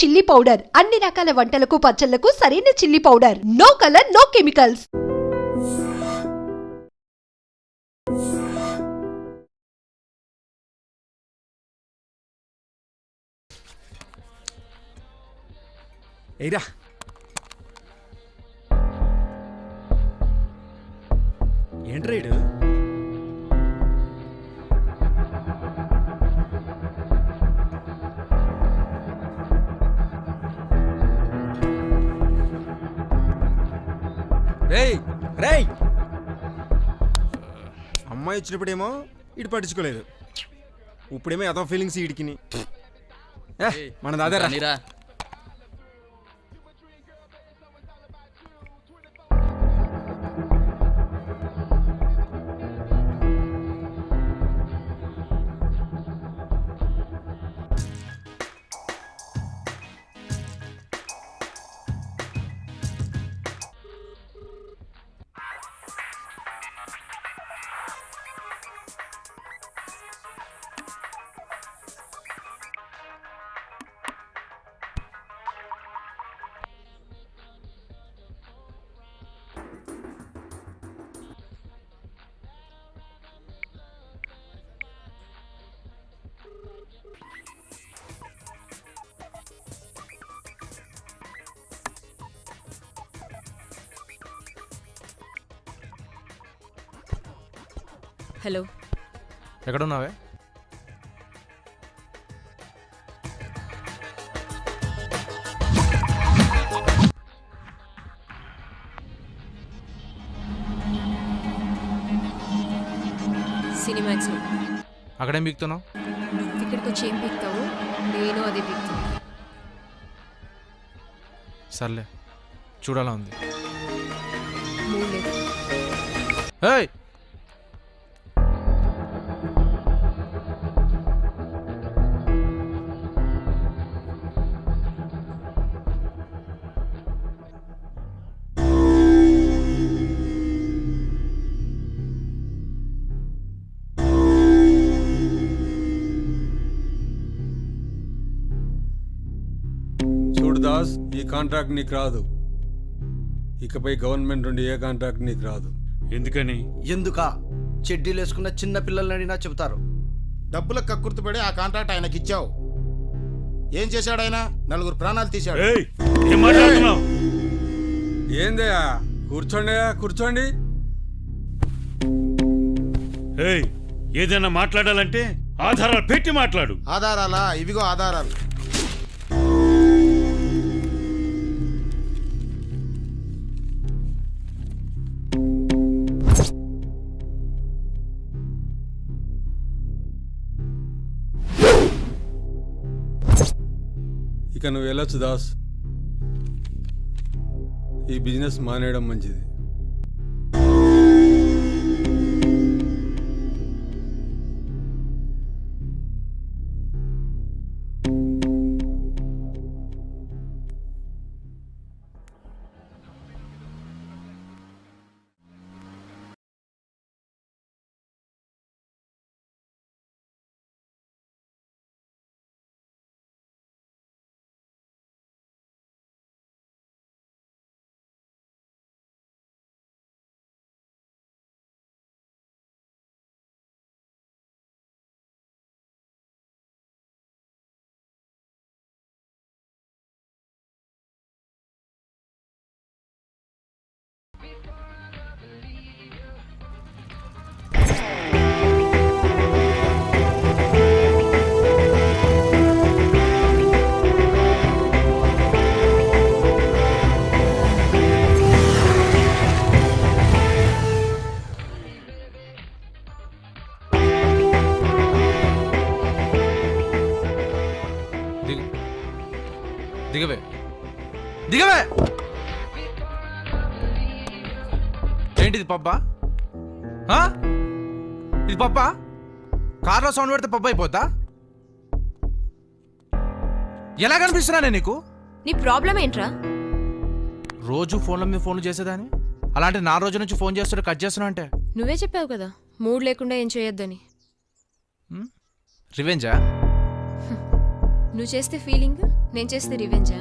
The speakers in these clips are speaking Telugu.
చిల్లీ పౌడర్ అన్ని రకాల వంటలకు పచ్చళ్లకు సరైన chilli powder. No colour, no chemicals. ఏరా ఏంట్రైడు రేయ్ రేయ్ అమ్మాయి వచ్చినప్పుడేమో ఇటు పట్టించుకోలేదు, ఇప్పుడేమో అదో ఫీలింగ్స్ వీడికిని. మన దాదారా హలో, ఎక్కడున్నావే? సినిమాక్స్. అక్కడేం పీకుతున్నావు? నువ్వు ఇక్కడికి వచ్చి ఏం పీక్తావు? నేను అదే పీక్తాను. సర్లే, చూడాలా ఉంది. మూడు లేదు. ఏయ్, దాస్, ఈ కాంట్రాక్ట్ నీకు రాదు. ఇకపై గవర్నమెంట్ నుండి ఏ కాంట్రాక్ట్ నీకు రాదు. ఎందుకని? ఎందుకా? చెడ్డీలు వేసుకున్న చిన్న పిల్లల్ని అడిగినా చెబుతారు. డబ్బులకు కక్కుర్తిపడి ఆ కాంట్రాక్ట్ ఆయనకి ఇచ్చావు. ఏం చేశాడు ఆయన? 4 ప్రాణాలు తీశాడు. ఏందయ్యా? కూర్చోండి, కూర్చోండి. ఏదైనా మాట్లాడాలంటే ఆధారాలు పెట్టి మాట్లాడు. ఆధారాలా? ఇవిగో ఆధారాలు. ఇక నువ్వు వెళ్ళొచ్చు దాస్. ఈ బిజినెస్ మానేయడం మంచిది. దిగవే, దిగవే. ఏంటిది పబ్బా? ఇది పబ్బా? కార్లో సౌండ్ పెడితే పబ్బా అయిపోద్దా? ఎలా కనిపిస్తున్నా నేను నీకు? నీ ప్రాబ్లం ఏంట్రా? రోజు ఫోన్ల మీద ఫోన్లు చేసేదాన్ని, అలాంటి నా రోజు నుంచి ఫోన్ చేస్తుంటే కట్ చేస్తున్నా అంటే? నువ్వే చెప్పావు కదా మూడ్ లేకుండా ఏం చేయొద్దని. రివెంజా? నువ్వు చేస్తే ఫీలింగ్ నేను చేస్తే రివెంజా?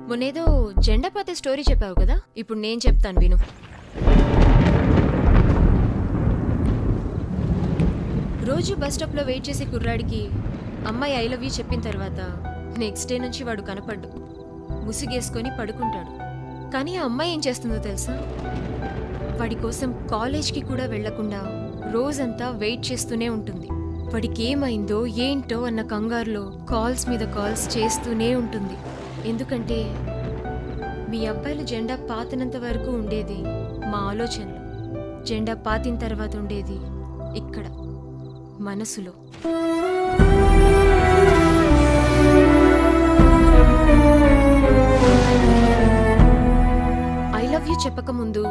మొన్నేదో జెండా పాతే స్టోరీ చెప్పావు కదా, ఇప్పుడు నేను చెప్తాను విను. రోజు బస్ స్టాప్లో వెయిట్ చేసే కుర్రాడికి అమ్మాయి ఐ లవ్ యూ చెప్పిన తర్వాత నెక్స్ట్ డే నుంచి వాడు కనపడ్డు, ముసిగేసుకొని పడుకుంటాడు. కానీ ఆ అమ్మాయి ఏం చేస్తుందో తెలుసా? వాడి కోసం కాలేజ్కి కూడా వెళ్లకుండా రోజంతా వెయిట్ చేస్తూనే ఉంటుంది. వాడికి ఏమైందో ఏంటో అన్న కంగారులో కాల్స్ మీద కాల్స్ చేస్తూనే ఉంటుంది. ఎందుకంటే మీ అబ్బాయిలు జెండా పాతినంత వరకు ఉండేది మా ఆలోచనలో, జెండా పాతిన తర్వాత ఉండేది ఇక్కడ మనసులో. ఐ లవ్ యూ చెప్పకముందు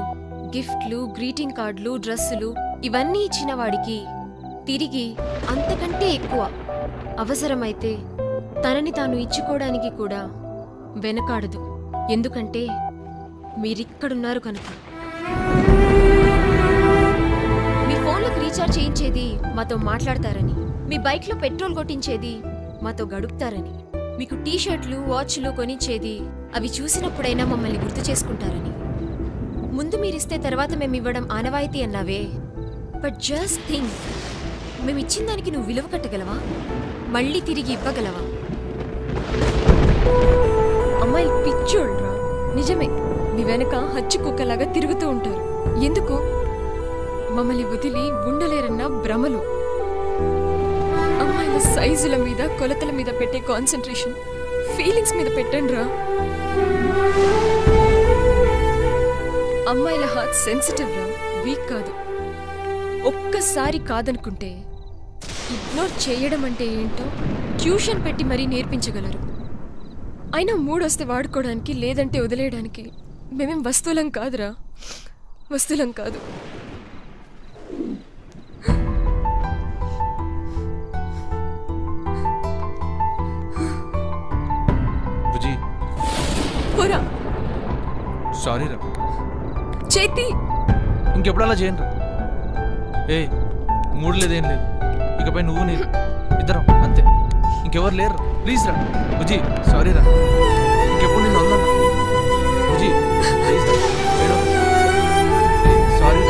గిఫ్ట్లు, గ్రీటింగ్ కార్డులు, డ్రెస్సులు ఇవన్నీ ఇచ్చిన వాడికి తిరిగి అంతకంటే ఎక్కువ అవసరమైతే తనని తాను ఇచ్చుకోవడానికి కూడా వెనకాడదు. ఎందుకంటే మీరిక్కడున్నారు కనుక. మీ ఫోన్లోకి రీఛార్జ్ చేయించేది మాతో మాట్లాడతారని, మీ బైక్లో పెట్రోల్ కొట్టించేది మాతో గడుపుతారని, మీకు టీషర్ట్లు, వాచ్లు కొనిచ్చేది అవి చూసినప్పుడైనా మమ్మల్ని గుర్తు చేసుకుంటారని. ముందు మీరిస్తే తర్వాత మేమివ్వడం ఆనవాయితీ అన్నావే, బట్ జస్ట్ థింక్, మేమిచ్చిన దానికి నువ్వు విలువ కట్టగలవా? మళ్ళీ తిరిగి ఇవ్వగలవా? అమ్మాయిలు పిచ్చోళ్ళరా, నిజమే. మీ వెనక హచ్చి కుక్కలాగా తిరుగుతూ ఉంటారు. ఎందుకు? మమ్మల్ని వదిలి ఉండలేరన్న భ్రమలు. అమ్మాయిల సైజుల మీద, కొలతల మీద పెట్టే కాన్సన్ట్రేషన్ ఫీలింగ్స్ మీద పెట్టండి రా. అమ్మాయిల హార్ట్ సెన్సిటివ్ రా, వీక్ కాదు. ఒక్కసారి కాదనుకుంటే ఇగ్నోర్ చేయడం అంటే ఏంటో ట్యూషన్ పెట్టి మరీ నేర్పించగలరు. అయినా మూడొస్తే వాడుకోవడానికి, లేదంటే వదిలేయడానికి మేమేం వస్తువులం కాదురా, వస్తువులం కాదు. బుజ్జి పోరా సారీ రా, చేతి. ఇంకెప్పుడు అలా చేయను రా. ఏ మూడు లేదేం లేదు, ఇకపై నువ్వు నేను ఇద్దరం అంతే, ఇంకెవరు లేరు. ప్లీజ్ రా బుజ్జి, సారీ రా, ఇంకెప్పుడు నేను వదలను బుజ్జి, ప్లీజ్ రా, సారీ.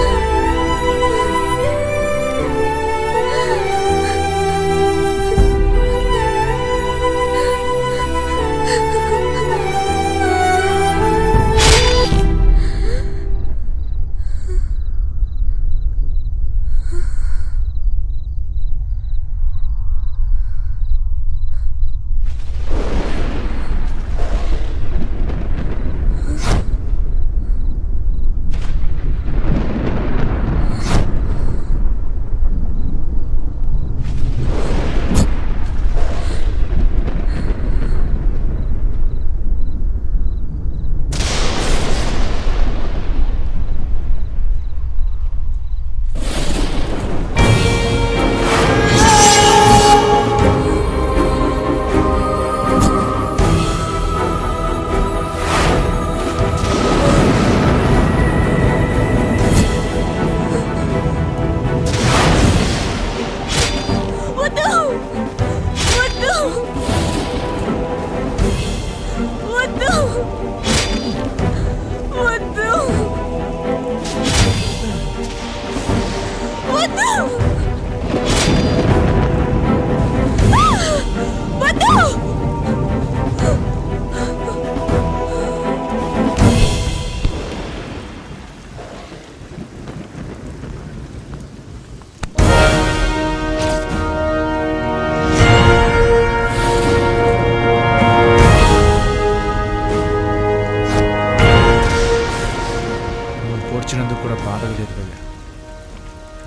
వచ్చినందుకు కూడా బాధగా లేదు కదా,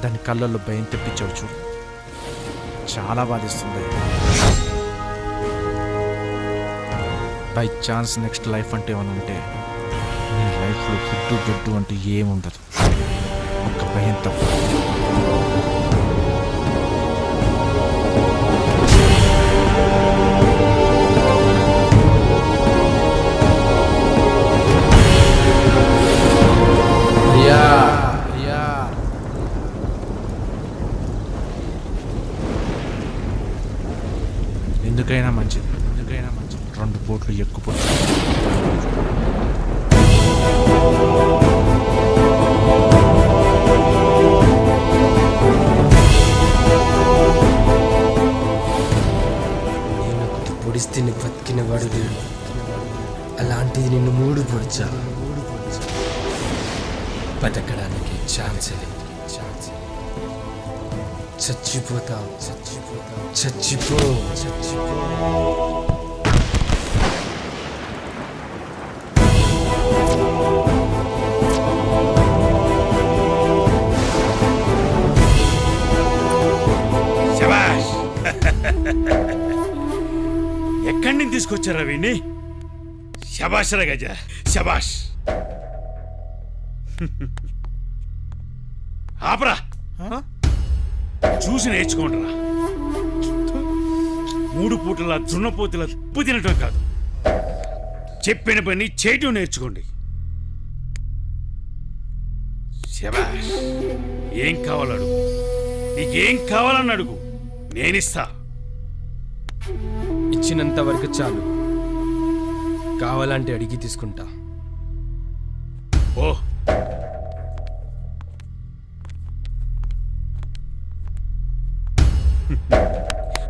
దాని కళ్ళల్లో భయం తెప్పించావు చూడు, చాలా బాధిస్తుంది. బై ఛాన్స్ నెక్స్ట్ లైఫ్ అంటే ఏమైనా ఉంటే నీ లైఫ్లో ఫుడ్డు బెడ్డు అంటే ఏముండదు, ఒక్క భయం తప్ప. ఎందుకైనా మంచిది, 2 బోట్లు ఎక్కుపోతుంది. నేను పొడిస్తే బతికిన వాడు లేడు, అలాంటిది నిన్ను 3 పొడిచా. బతకడానికి ఛాన్స్ లేదు. చచ్చిపోతావు, చచ్చిపో. శబాష్. ఎక్కడి నుంచి తీసుకొచ్చారా వీణ్ణి? శబాష్ రా గజ, శబాష్. ఆపరా, చూసి నేర్చుకోండిరా. 3 పూటల దున్నపోతుల ఉప్పు తినటం కాదు, చెప్పిన పని చేయటం నేర్చుకోండి. శబాష్. ఏం కావాలడుగు, నీకేం కావాలని అడుగు, నేనిస్తా. ఇచ్చినంత వరకు చాలు, కావాలంటే అడిగి తీసుకుంటా. ఓ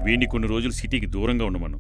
వీడిని కొన్ని రోజులు సిటీకి దూరంగా ఉండమను.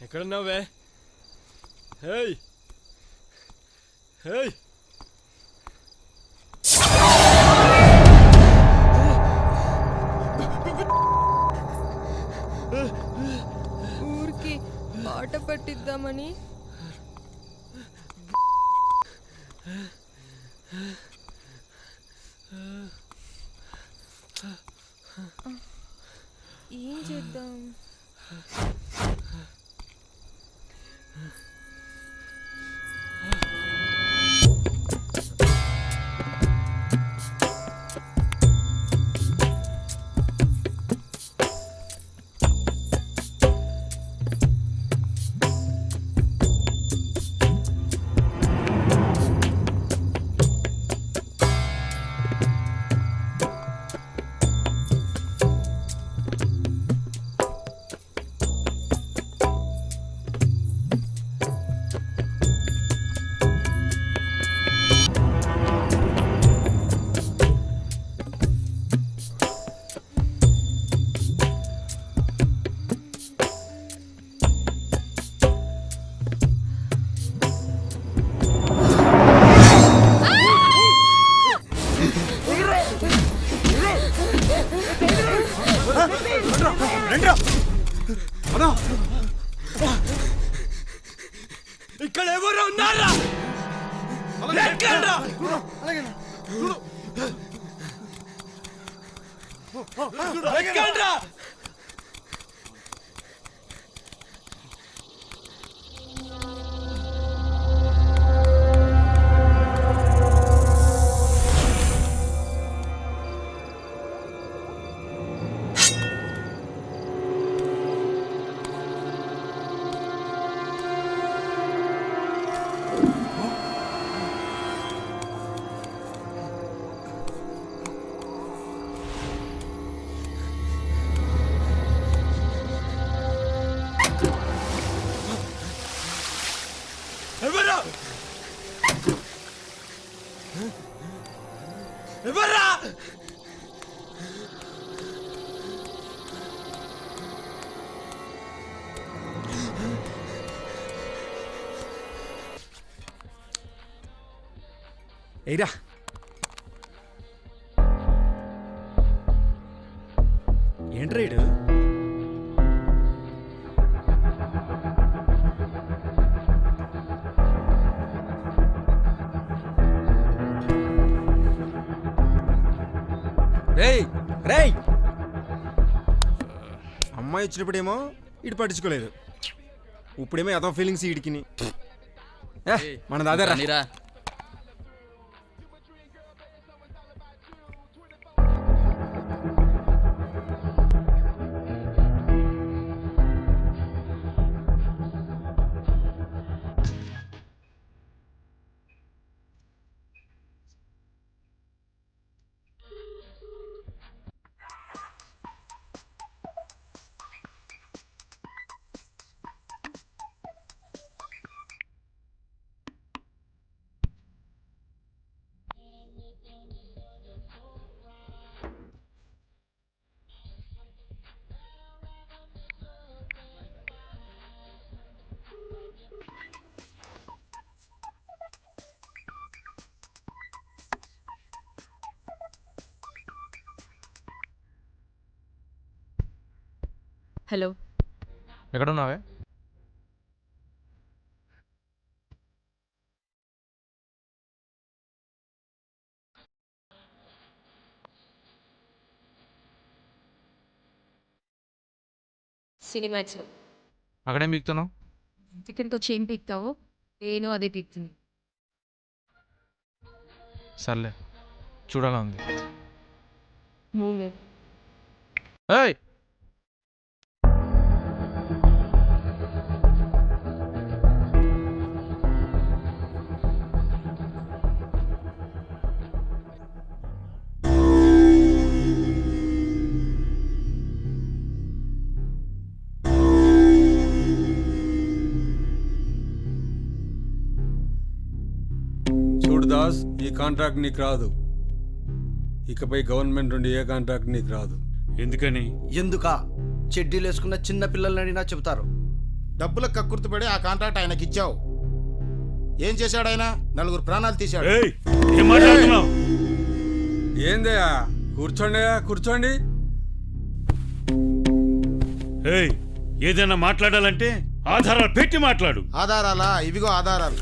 ఎక్కడున్నావే? హేయ్ హేయ్, ఊరికి పాట పట్టిద్దామని ఏం చేద్దాం? ఇక్కడ ఎవరు ఉన్నారా? ఎయిరా ఏంట్రా ఈడు? రేయ్ రేయ్ అమ్మాయి వచ్చినప్పుడేమో ఇటు పట్టించుకోలేదు, ఇప్పుడేమో ఏదో ఫీలింగ్స్ ఈడికిని. మన దాదారా హలో, ఎక్కడున్నావే? సినిమాక్స్ అక్కడేం బిగుతున్నావు? చికెన్తో చేయం పీక్తావు, నేను అదే పీక్తుంది. సర్లే, చూడాలా ఉంది. మూవీ ఏయ్ చూడు దాస్, ఈ కాంట్రాక్ట్ నీకు రాదు. ఇకపై గవర్నమెంట్ నుండి ఏ కాంట్రాక్ట్ నీకు రాదు. ఎందుకని? ఎందుకా? చెడ్డీలు వేసుకున్న చిన్న పిల్లల్ని అడిగినా చెబుతారు. డబ్బులకు కక్కుర్తిపడి ఆ కాంట్రాక్ట్ ఆయనకి ఇచ్చావు. ఏం చేశాడు ఆయన? 4 ప్రాణాలు తీశాడు. ఏయ్, ఏం మాట్లాడుతున్నావ్? ఏందయ్యా? కూర్చోండి, కూర్చోండి. ఏయ్, ఏదైనా మాట్లాడాలంటే ఆధారాలు పెట్టి మాట్లాడు. ఆధారాలా? ఇవిగో ఆధారాలు.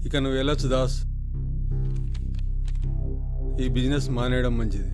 ఇక నువ్వు వెళ్ళొచ్చు దాస్. ఈ బిజినెస్ మానేయడం మంచిది.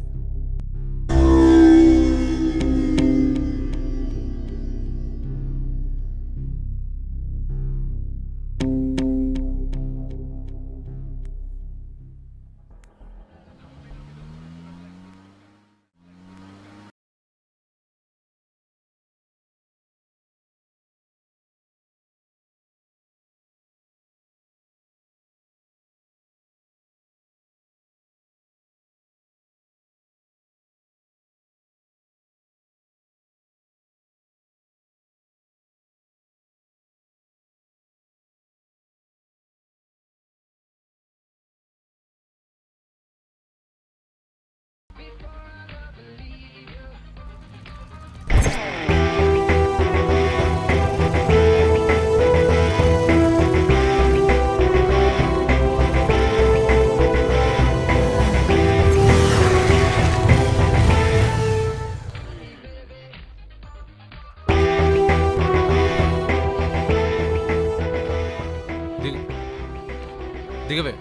దిగవే,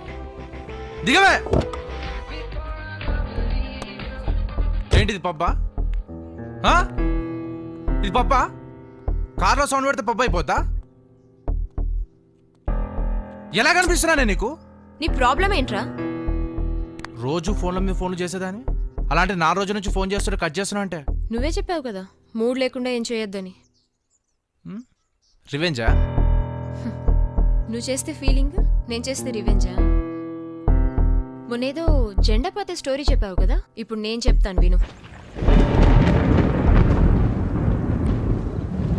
దిగవే. ఏంటిది పబ్బా? ఇది పబ్బా? కార్లో సౌండ్ పెడితే పబ్బా అయిపోతా? ఎలా కనిపిస్తున్నా నేను నీకు? నీ ప్రాబ్లం ఏంట్రా? రోజు ఫోన్ల మీద ఫోన్లు చేసేదాన్ని, అలాంటి నా రోజు నుంచి ఫోన్ చేస్తుంటే కట్ చేస్తున్నా అంటే? నువ్వే చెప్పావు కదా మూడ్ లేకుండా ఏం చేయొద్దని. రివెంజా? నువ్వు చేస్తే ఫీలింగ్, నేను చేస్తే రివెంజా? మొన్నేదో జెండా పాతే స్టోరీ చెప్పావు కదా, ఇప్పుడు నేను చెప్తాను విను.